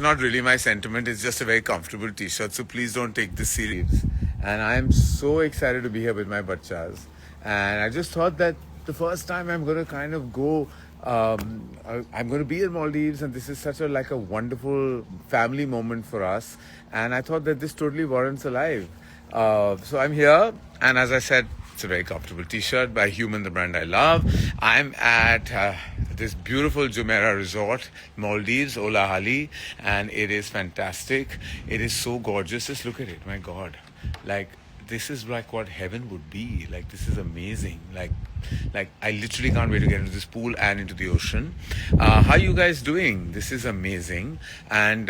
Not really my sentiment. It's just a very comfortable t-shirt. So please don't take this serious. And I'm so excited to be here with my bachas. And I just thought that the first time I'm going to kind of go, I'm going to be in Maldives, and this is such a wonderful family moment for us. And I thought that this totally warrants a live. So I'm here, and as I said, it's a very comfortable t-shirt by Human, the brand I love. I'm at this beautiful Jumeirah Resort, Maldives, Ola Hali, and it is fantastic. It is so gorgeous. Just look at it, my God. Like, this is like what heaven would be. Like, this is amazing. Like I literally can't wait to get into this pool and into the ocean. How you guys doing? This is amazing. And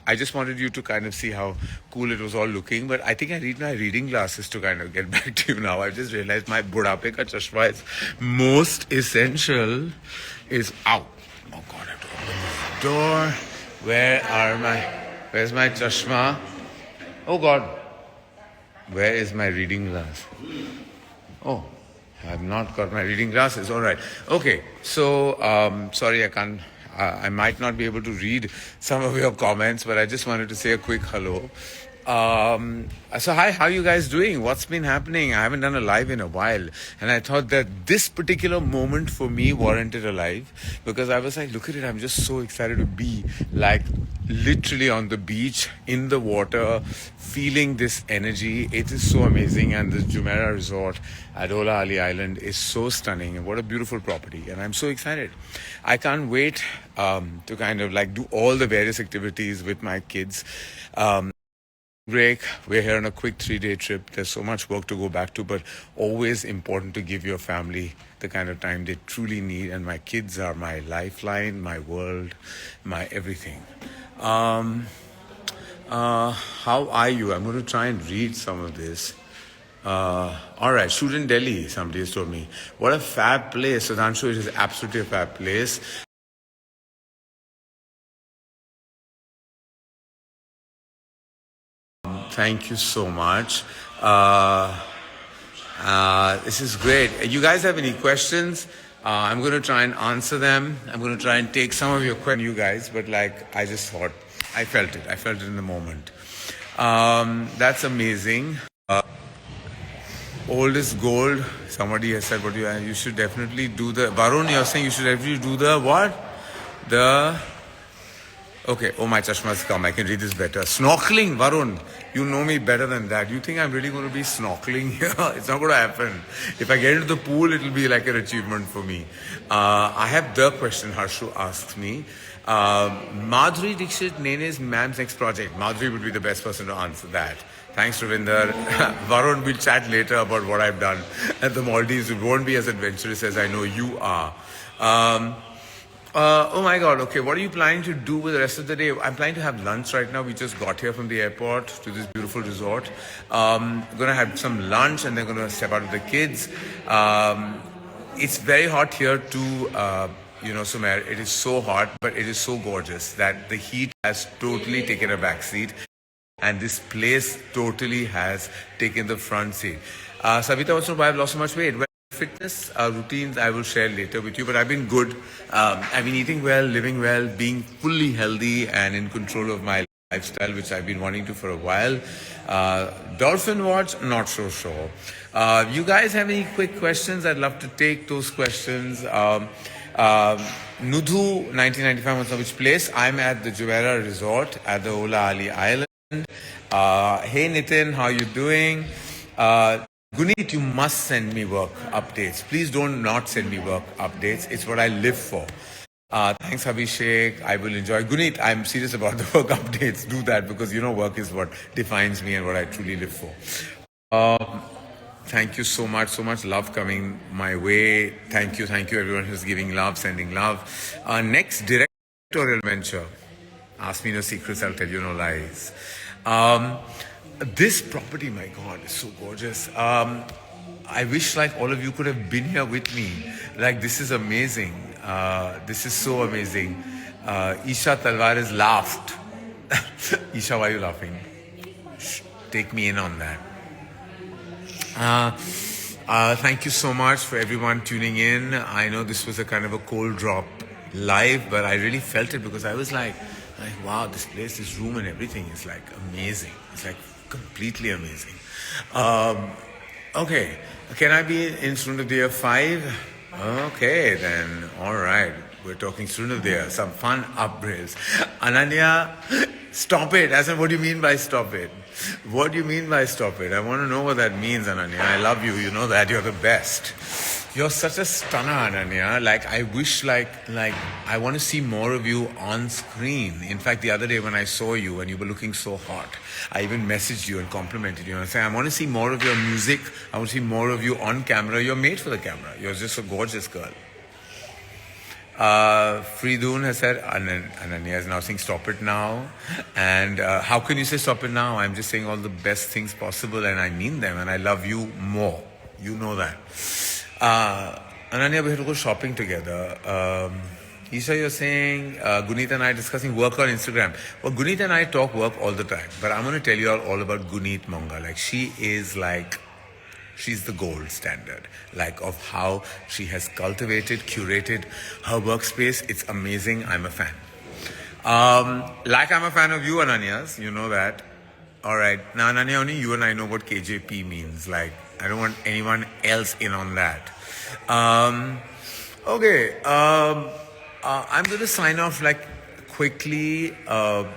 I just wanted you to kind of see how cool it was all looking. But I think I need my reading glasses to kind of get back to you now. I've just realized my budhape ka chashma is most essential is out. Oh God, I have to open this door. Where's my chashma? Oh God, where is my reading glass? Oh, I've not got my reading glasses. All right. Okay. So, sorry, I might not be able to read some of your comments, but I just wanted to say a quick hello. So hi, how you guys doing? What's been happening? I haven't done a live in a while, and I thought that this particular moment for me warranted a live, because I was like, look at it, I'm just so excited to be like literally on the beach, in the water, feeling this energy. It is so amazing, and this Jumeirah Resort at Ola Ali Island is so stunning, and what a beautiful property, and I'm so excited. I can't wait to kind of like do all the various activities with my kids. Break. We're here on a quick 3-day trip. There's so much work to go back to, but always important to give your family the kind of time they truly need. And my kids are my lifeline, my world, my everything. How are you? I'm going to try and read some of this. All right, shoot in Delhi, somebody has told me. What a fab place. Sudhanshu, it is absolutely a fab place. Thank you so much. This is great. You guys have any questions? I'm going to try and answer them. I'm going to try and take some of your questions, you guys, but like I just thought, I felt it. I felt it in the moment. That's amazing. Old is gold. Somebody has said, you should definitely do the, Varun, you're saying you should definitely do the what? Okay, oh, my chashma's come. I can read this better. Snorkeling, Varun. You know me better than that. You think I'm really going to be snorkeling here? It's not going to happen. If I get into the pool, it'll be like an achievement for me. I have the question Harshu asked me. Madhuri Dixit, Nene's ma'am's next project. Madhuri would be the best person to answer that. Thanks, Ravinder. Varun, we'll chat later about what I've done at the Maldives. It won't be as adventurous as I know you are. Oh my God, okay, what are you planning to do with the rest of the day? I'm planning to have lunch right now. We just got here from the airport to this beautiful resort. Going to have some lunch and then going to step out with the kids. It's very hot here too, Sumer. It is so hot, but it is so gorgeous that the heat has totally taken a back seat. And this place totally has taken the front seat. Savita wants to know why I've lost so much weight. Fitness routines I will share later with you, but I've been good. I've been eating well, living well, being fully healthy and in control of my lifestyle, which I've been wanting to for a while. Dolphin watch, not so sure. You guys have any quick questions? I'd love to take those questions. Nudhu 1995 wants to know which place. I'm at the Jumeirah Resort at the Ola Ali Island. Hey Nitin, how you doing? Guneet, you must send me work updates. Please don't not send me work updates. It's what I live for. Thanks, Abhishek. I will enjoy. Guneet, I'm serious about the work updates. Do that because work is what defines me and what I truly live for. Thank you so much. So much love coming my way. Thank you everyone who's giving love, sending love. Next directorial venture. Ask me no secrets, I'll tell you no lies. This property, my God, is so gorgeous. I wish like all of you could have been here with me. Like, this is amazing. This is so amazing. Isha Talwares laughed. Isha, why are you laughing? Shh, take me in on that. Thank you so much for everyone tuning in. I know this was a kind of a cold drop live, but I really felt it because I was like, Like, wow, this place, this room and everything is like amazing. It's like completely amazing. Um, okay, can I be in Srunadaya 5? Okay, then, all right. We're talking Srunadaya, some fun upgrades. Ananya, stop it. I said, what do you mean by stop it? What do you mean by stop it? I want to know what that means, Ananya. I love you. You know that. You're the best. You're such a stunner, Ananya. Like, I wish, I want to see more of you on screen. In fact, the other day when I saw you and you were looking so hot, I even messaged you and complimented you. And I said, I want to see more of your music. I want to see more of you on camera. You're made for the camera. You're just a gorgeous girl. Freedoon has said, Ananya is now saying stop it now. And how can you say stop it now? I'm just saying all the best things possible and I mean them and I love you more. You know that. Ananya, we had to go shopping together. Isha, you're saying Gunita and I discussing work on Instagram. Well, Gunita and I talk work all the time. But I'm going to tell you all about Gunit Monga. Like, she is like... She's the gold standard, like of how she has cultivated, curated her workspace. It's amazing. I'm a fan. Like I'm a fan of you, Ananyas. You know that. All right. Now, Ananya, only you and I know what KJP means. Like, I don't want anyone else in on that. Okay. I'm going to sign off like quickly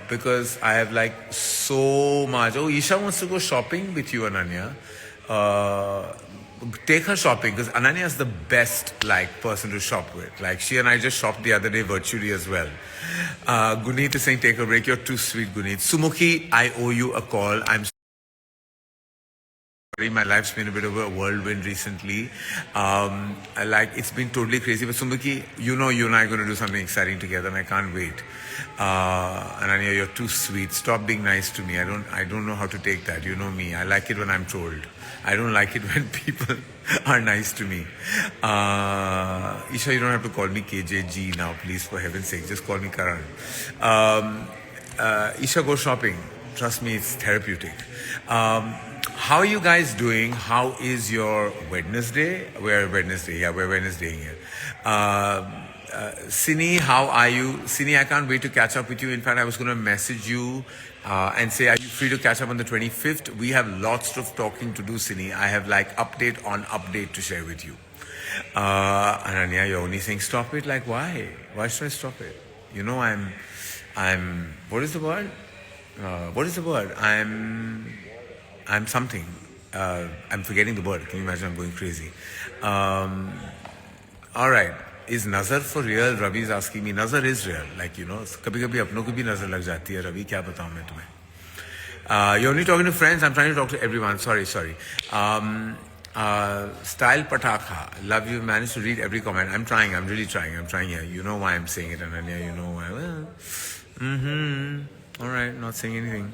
because I have like so much. Oh, Isha wants to go shopping with you, Ananya. Take her shopping because Ananya is the best person to shop with. Like, she and I just shopped the other day virtually as well. Guneet is saying take a break. You're too sweet, Guneet. Sumukhi, I owe you a call. I'm sorry, my life's been a bit of a whirlwind recently. It's been totally crazy. But Sumukhi, you know you and I are going to do something exciting together and I can't wait. Ananya, you're too sweet. Stop being nice to me. I don't know how to take that. You know me. I like it when I'm told. I don't like it when people are nice to me. Isha, you don't have to call me KJG now, please, for heaven's sake. Just call me Karan. Isha, go shopping. Trust me, it's therapeutic. How are you guys doing? How is your Wednesday? We're Wednesday. Yeah, we're Wednesday here. Sini, how are you? Sini, I can't wait to catch up with you. In fact, I was going to message you and say, are you free to catch up on the 25th? We have lots of talking to do, Sini. I have update on update to share with you. Ananya, you're only saying stop it. Like, why? Why should I stop it? You know, I'm. What is the word? What is the word? I'm something. I'm forgetting the word. Can you imagine? I'm going crazy. All right. Is Nazar for real? Ravi is asking me. Nazar is real. कभी-कभी अपनों की भी नजर लग जाती है. Ravi, क्या बताऊं मैं तुम्हें? You're only talking to friends. I'm trying to talk to everyone. Sorry. Style Pataka. Love you. Managed to read every comment. I'm trying. I'm really trying. I'm trying here. You know why I'm saying it, Ananya. You know why. All right. Not saying anything.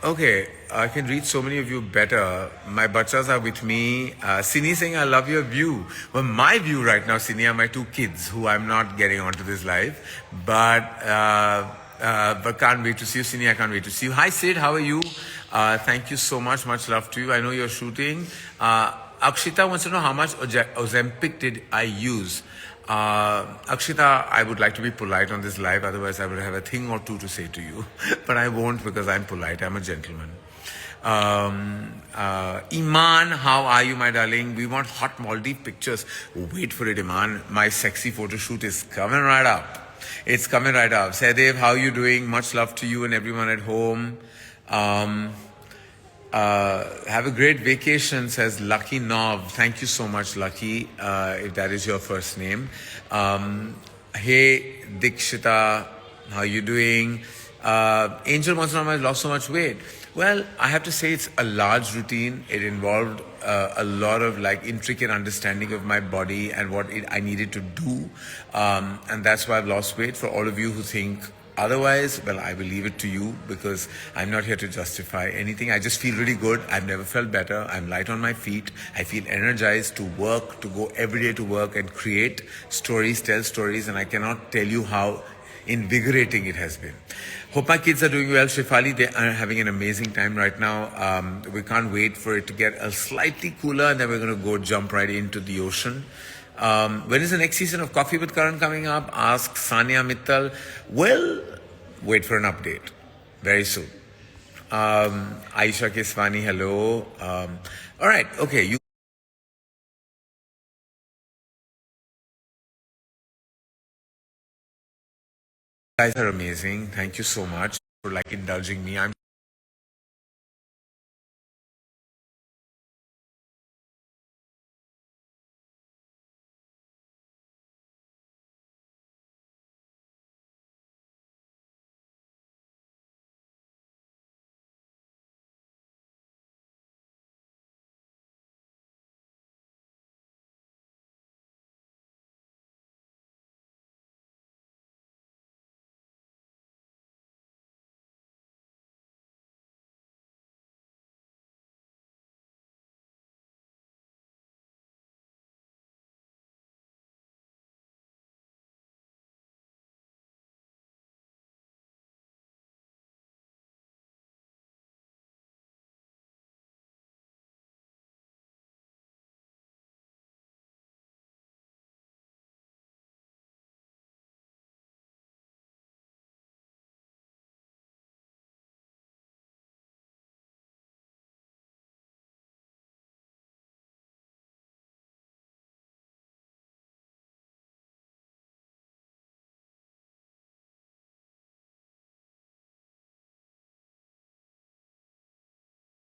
Okay, I can read so many of you better. My bachas are with me. Sini saying, I love your view. Well, my view right now, Sini, are my two kids who I'm not getting onto this live. But can't wait to see you, Sini. I can't wait to see you. Hi, Sid. How are you? Thank you so much. Much love to you. I know you're shooting. Akshita wants to know how much Ozempic did I use. Akshita, I would like to be polite on this live, otherwise I would have a thing or two to say to you. But I won't because I'm polite, I'm a gentleman. Iman, how are you, my darling? We want hot Maldives pictures. Wait for it, Iman. My sexy photo shoot is coming right up. It's coming right up. Sadev, how are you doing? Much love to you and everyone at home. Have a great vacation, says Lucky Nov. Thank you so much, Lucky, if that is your first name. Hey, Dikshita, how are you doing? Angel wants to know, I lost so much weight. Well, I have to say it's a large routine. It involved a lot of intricate understanding of my body and what I needed to do. And that's why I've lost weight. For all of you who think otherwise, well, I will leave it to you because I'm not here to justify anything. I just feel really good. I've never felt better. I'm light on my feet. I feel energized to work, to go every day to work and create stories, tell stories, and I cannot tell you how invigorating it has been. Hope my kids are doing well. Shefali, they are having an amazing time right now. We can't wait for it to get a slightly cooler and then we're going to go jump right into the ocean. When is the next season of Coffee with Karan coming up? Ask Sania Mittal. Well, wait for an update very soon. Aisha Keswani, hello. All right, okay. You guys are amazing. Thank you so much for indulging me. I'm